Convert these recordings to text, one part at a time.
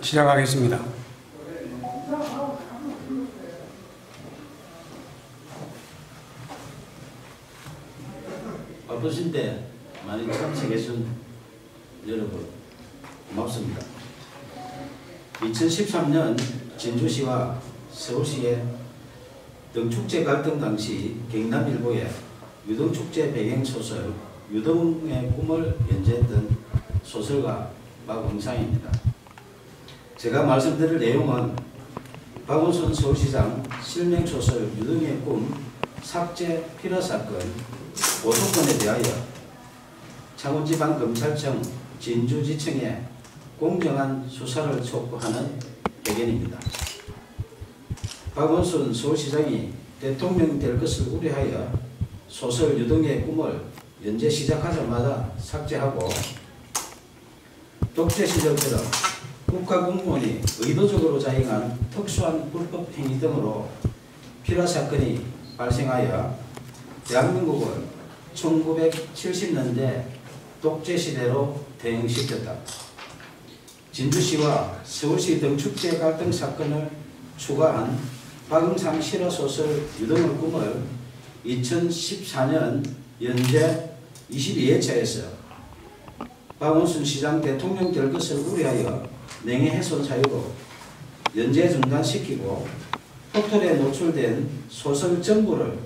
시작하겠습니다. 바쁘신데 많이 참석해준 여러분 고맙습니다. 2013년 진주시와 서울시의 등축제 갈등 당시 경남일보의 유등축제 배경소설 유등의 꿈을 연재했던 소설가 박응상입니다. 제가 말씀드릴 내용은 박원순 서울시장 실명소설 유등의 꿈 삭제 필화사건 고소건에 대하여 창원지방검찰청 진주지청에 공정한 수사를 촉구하는 배경입니다. 박원순 서울시장이 대통령이 될 것을 우려하여 소설 유등의 꿈을 연재 시작하자마자 삭제하고 독재 시절처럼 국가공무원이 의도적으로 자행한 특수한 불법 행위 등으로 필화사건이 발생하여 대한민국을 1970년대 독재시대로 대응시켰다. 진주시와 서울시 등축제 갈등 사건을 추가한 박응상 실화소설 유등의 꿈을 2014년 연재 22회차에서 박원순 시장 대통령 될 것을 우려하여 명예훼손 사유로 연재 중단시키고 포털에 노출된 소설 전부를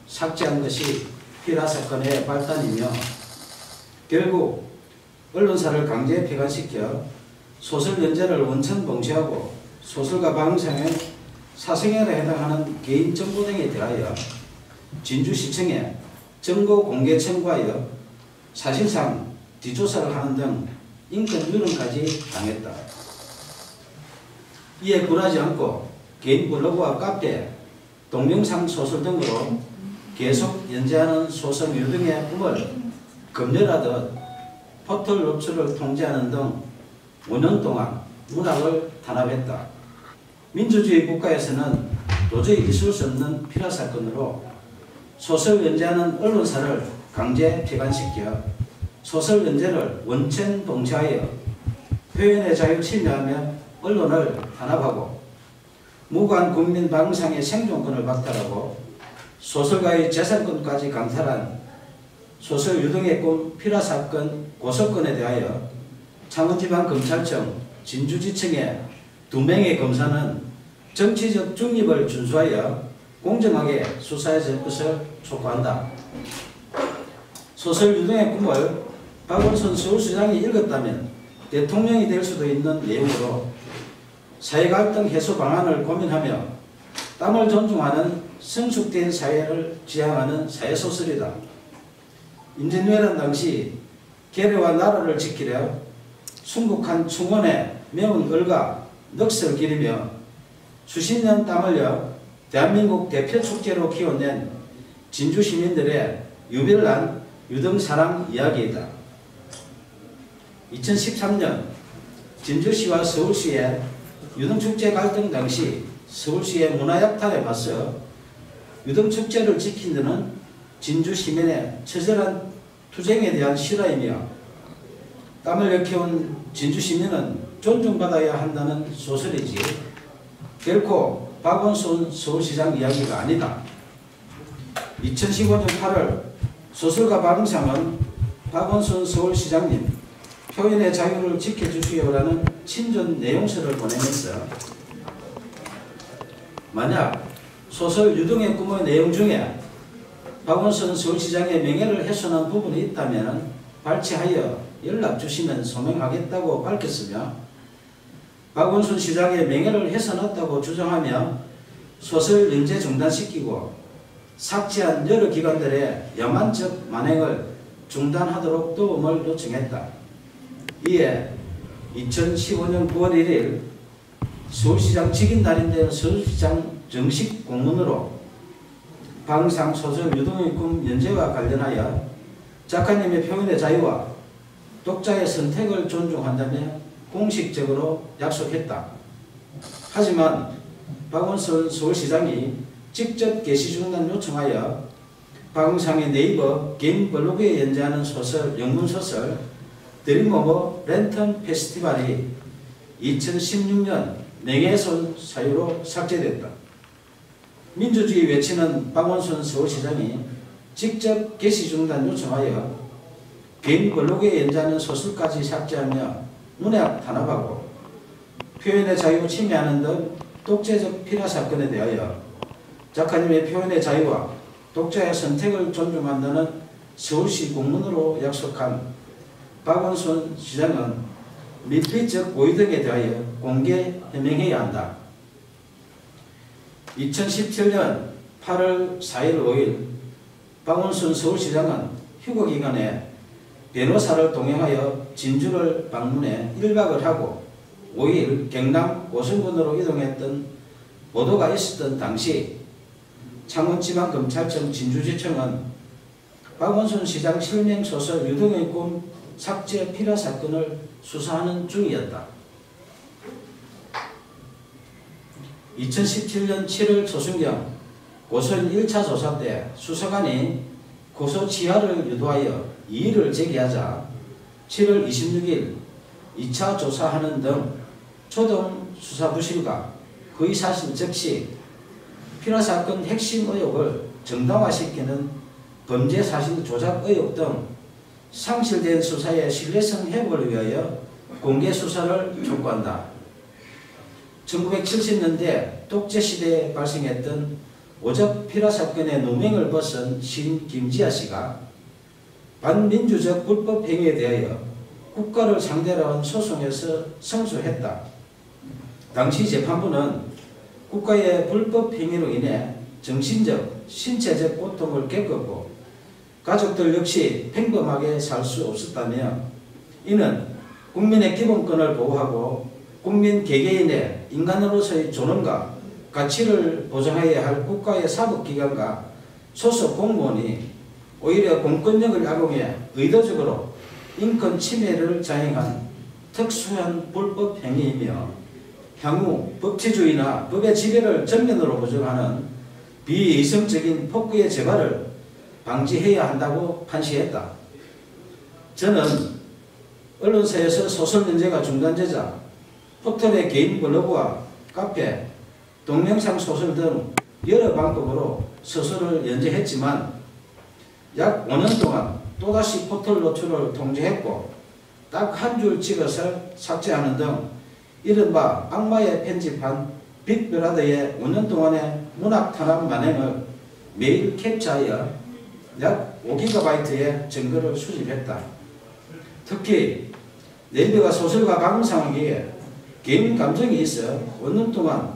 삭제한 것이 필화사건의 발단이며 결국 언론사를 강제 폐간시켜 소설 연재를 원천 봉쇄하고 소설가 박응상의 사생활에 해당하는 개인 정보 등에 대하여 진주시청에 정보 공개 청구하여 사실상 뒷조사를 하는 등 인권 유린까지 당했다. 이에 굴하지 않고 개인 블로그와 카페, 동영상 소설 등으로 계속 연재하는 소설 유등의 꿈을 검열하듯 포털 노출을 통제하는 등 5년 동안 문학을 탄압했다. 민주주의 국가에서는 도저히 있을 수 없는 필화사건으로 소설 연재하는 언론사를 강제 폐간시켜 소설 연재를 원천 봉쇄하여 표현의 자유를 침해하며 언론을 탄압하고 무고한 국민 박응상의 생존권을 박탈하고 소설가의 재산권까지 강탈한 소설 유등의 꿈 필화사건 고소건에 대하여 창원지방검찰청 진주지청의 2명의 검사는 정치적 중립을 준수하여 공정하게 수사해 줄 것을 촉구한다. 소설 유등의 꿈을 박원순 서울시장이 읽었다면 대통령이 될 수도 있는 내용으로 사회갈등 해소 방안을 고민하며 땀을 존중하는 성숙된 사회를 지향하는 사회소설이다. 임진왜란 당시 계례와 나라를 지키려 순국한 충원에 매운 을과 넋을 기리며 수십 년 땀 흘려 대한민국 대표 축제로 키워낸 진주 시민들의 유별난 유등사랑 이야기이다. 2013년 진주시와 서울시의 유등축제 갈등 당시 서울시의 문화약탈에 맞서 유등축제를 지킨 데는 진주 시민의 처절한 투쟁에 대한 실화이며 땀을 일깨운 진주 시민은 존중받아야 한다는 소설이지 결코 박원순 서울시장 이야기가 아니다. 2015년 8월 소설가 박응상은 박원순 서울시장님 표현의 자유를 지켜주시오라는 친전 내용서를 보내면서 만약 소설 유등의 꿈의 내용 중에 박원순 서울시장의 명예를 훼손한 부분이 있다면 발췌하여 연락 주시면 소명하겠다고 밝혔으며 박원순 시장의 명예를 훼손했다고 주장하며 소설 연재 중단시키고 삭제한 여러 기관들의 야만적 만행을 중단하도록 도움을 요청했다. 이에 2015년 9월 1일 서울시장 직인날인데 서울시장 정식 공문으로 박응상 소설 유등의 꿈 연재와 관련하여 작가님의 표현의 자유와 독자의 선택을 존중한다며 공식적으로 약속했다. 하지만 박원순 서울시장이 직접 게시 중단 요청하여 박응상의 네이버 개인 블로그에 연재하는 소설, 영문소설 드림오버 랜턴 페스티벌이 2016년 명예훼손 사유로 삭제됐다. 민주주의 외치는 박원순 서울시장이 직접 게시 중단 요청하여 개인 블로그에 연재하는 소설까지 삭제하며 문학 탄압하고 표현의 자유 침해하는 등 독재적 피라 사건에 대하여 작가님의 표현의 자유와 독자의 선택을 존중한다는 서울시 공문으로 약속한 박원순 시장은 밀폐적 고의 등에 대하여 공개 해명해야 한다. 2017년 8월 4일 5일 박원순 서울시장은 휴거기간에 변호사를 동행하여 진주를 방문해 1박을 하고 5일 경남 고성군으로 이동했던 보도가 있었던 당시 창원지방검찰청 진주지청은 박원순 시장 실명소설 유등의 꿈 삭제 피라 사건을 수사하는 중이었다. 2017년 7월 초순경 고소인 1차 조사 때 수사관이 고소 취하를 유도하여 이의를 제기하자 7월 26일 2차 조사하는 등 초동 수사 부실과 허위사실 적시, 피라사건 핵심 의혹을 정당화시키는 범죄사실 조작 의혹 등 상실된 수사의 신뢰성 회복을 위하여 공개 수사를 촉구한다. 1970년대 독재시대에 발생했던 오적 피라사건의 누명을 벗은 시인 김지아 씨가 반민주적 불법 행위에 대하여 국가를 상대로 한 소송에서 승소했다. 당시 재판부는 국가의 불법 행위로 인해 정신적, 신체적 고통을 겪었고 가족들 역시 평범하게 살 수 없었다며 이는 국민의 기본권을 보호하고 국민 개개인의 인간으로서의 존엄과 가치를 보장해야 할 국가의 사법기관과 소속 공무원이 오히려 공권력을 악용해 의도적으로 인권 침해를 자행한 특수한 불법 행위이며 향후 법치주의나 법의 지배를 정면으로 부정하는 비이성적인 폭구의 재발을 방지해야 한다고 판시했다. 저는 언론사에서 소설 연재가 중단되자 포털의 개인 블로그와 카페, 동영상 소설 등 여러 방법으로 소설을 연재했지만 약 5년 동안 또다시 포털 노출을 통제했고 딱 한 줄 찍어서 삭제하는 등 이른바 악마의 편집한 빅브라더의 5년 동안의 문학 탄압 만행을 매일 캡처하여 약 5GB의 증거를 수집했다. 특히 네이버가 소설가 박은상에게 개인 감정이 있어 5년 동안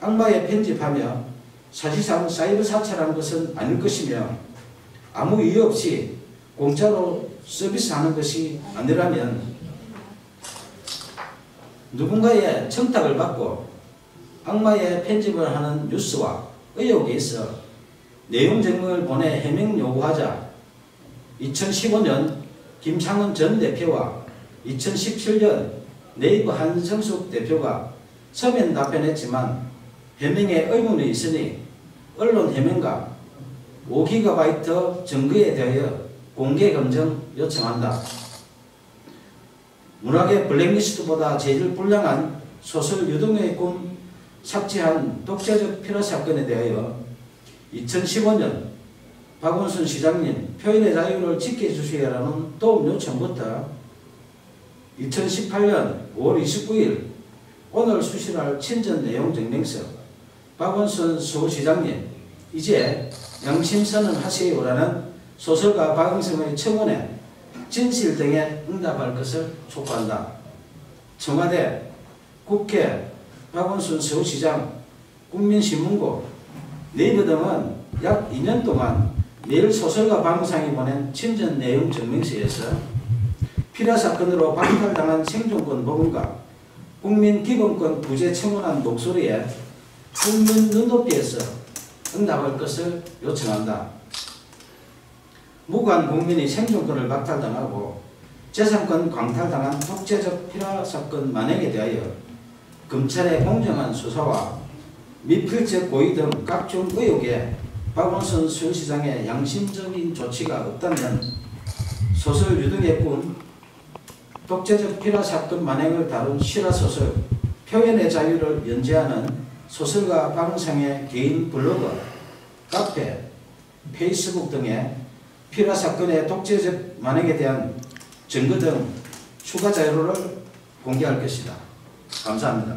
악마의 편집하며 사실상 사이버 사찰한 것은 아닐 것이며 아무 이유 없이 공짜로 서비스하는 것이 아니라면 누군가의 청탁을 받고 악마의 편집을 하는 뉴스와 의혹에 있어 내용 증명을 보내 해명 요구하자 2015년 김창원 전 대표와 2017년 네이버 한성숙 대표가 서면 답변했지만 해명에 의문이 있으니 언론 해명과 5GB 증거에 대하여 공개 검증 요청한다. 문학의 블랙리스트보다 재질 불량한 소설 유등의 꿈 삭제한 독재적 피라 사건에 대하여 2015년 박원순 시장님 표현의 자유를 지켜주시라는 도움 요청부터 2018년 5월 29일 오늘 수신할 친전 내용 증명서 박원순 서울시장님 이제 양심선언 하세요라는 소설가 박응성의 청원에 진실 등에 응답할 것을 촉구한다. 청와대, 국회, 박원순 서울시장, 국민신문고, 네이버 등은 약 2년 동안 매일 소설가 박응상이 보낸 친전 내용 증명서에서 피라 사건으로 박탈당한 생존권 복원과 국민 기본권 부재 청원한 목소리에 국민 눈높이에서 응답할 것을 요청한다. 무관 국민이 생존권을 박탈당하고 재산권 광탈당한 독재적 피라 사건 만행에 대하여 검찰의 공정한 수사와 미필적 고의 등 각종 의혹에 박원순 서울시장의 양심적인 조치가 없다면 소설 유등의 꿈 독재적 피라 사건 만행을 다룬 실화소설 표현의 자유를 연재하는 소설가 방상의 개인 블로그, 카페, 페이스북 등에 피라 사건의 독재적 만행에 대한 증거 등 추가 자료를 공개할 것이다. 감사합니다.